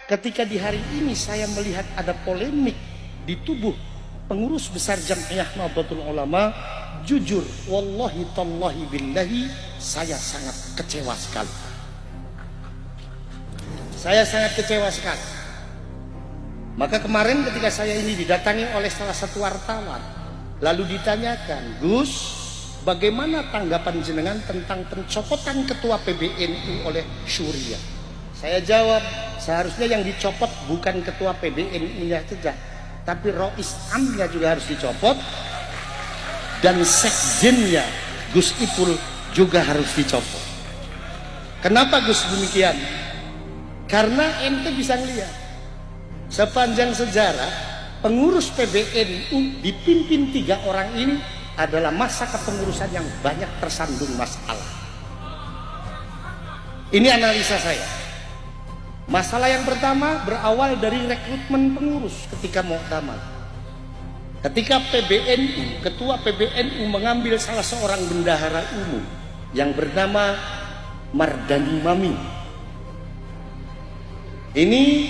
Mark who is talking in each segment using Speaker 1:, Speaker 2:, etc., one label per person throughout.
Speaker 1: ketika di hari ini saya melihat ada polemik di tubuh pengurus besar Jam'iyah Nahdlatul Ulama, jujur wallahi tallahi billahi saya sangat kecewa sekali. Saya sangat kecewa sekali. Maka kemarin ketika saya ini didatangi oleh salah satu wartawan, lalu ditanyakan, Gus, bagaimana tanggapan jenengan tentang pencopotan ketua PBNU oleh Syuriah? Saya jawab, seharusnya yang dicopot bukan ketua PBNU-nya saja, tapi Rois Amnya juga harus dicopot, dan sekjennya Gus Ipul juga harus dicopot. Kenapa Gus demikian? Karena ente bisa lihat sepanjang sejarah pengurus PBNU dipimpin 3 orang ini adalah masa kepengurusan yang banyak tersandung masalah. Ini analisa saya. Masalah yang pertama berawal dari rekrutmen pengurus ketika Muktamar. Ketika PBNU, ketua PBNU mengambil salah seorang bendahara umum yang bernama Mardani Maming. Ini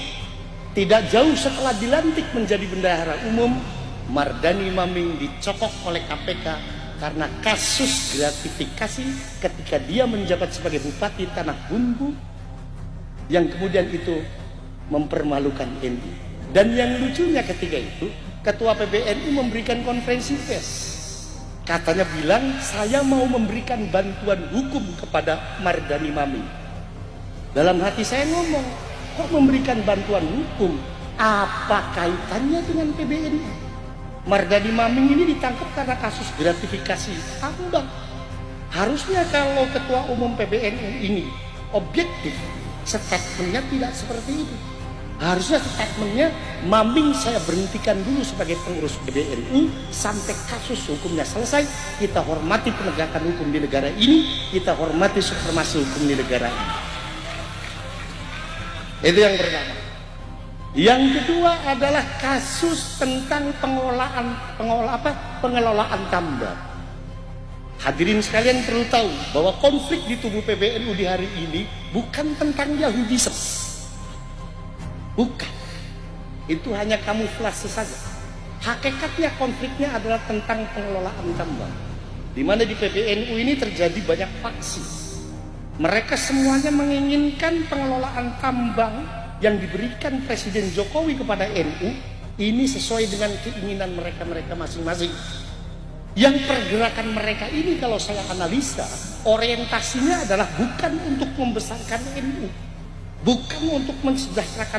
Speaker 1: tidak jauh setelah dilantik menjadi bendahara umum, Mardani Maming dicokok oleh KPK karena kasus gratifikasi ketika dia menjabat sebagai Bupati Tanah Bumbu, yang kemudian itu mempermalukan NU. Dan yang lucunya ketika itu ketua PBNU memberikan konferensi pers, katanya bilang saya mau memberikan bantuan hukum kepada Mardani Maming. Dalam hati saya ngomong, kok memberikan bantuan hukum? Apa kaitannya dengan PBNU? Mardani Maming ini ditangkap karena kasus gratifikasi tambang. Harusnya kalau ketua umum PBNU ini objektif, statementnya tidak seperti itu. Harusnya statementnya, Maming saya berhentikan dulu sebagai pengurus PBNU sampai kasus hukumnya selesai. Kita hormati penegakan hukum di negara ini, kita hormati supremasi hukum di negara ini. Itu yang pertama. Yang kedua adalah kasus tentang pengelolaan tambang. Hadirin sekalian perlu tahu bahwa konflik di tubuh PBNU di hari ini bukan tentang Yahudisme. Bukan. Itu hanya kamuflase saja. Hakikatnya konfliknya adalah tentang pengelolaan tambang. Di mana di PBNU ini terjadi banyak faksi. Mereka semuanya menginginkan pengelolaan tambang yang diberikan Presiden Jokowi kepada NU ini sesuai dengan keinginan mereka masing-masing. Yang pergerakan mereka ini kalau saya analisa, orientasinya adalah bukan untuk membesarkan NU, bukan untuk mensejahterakan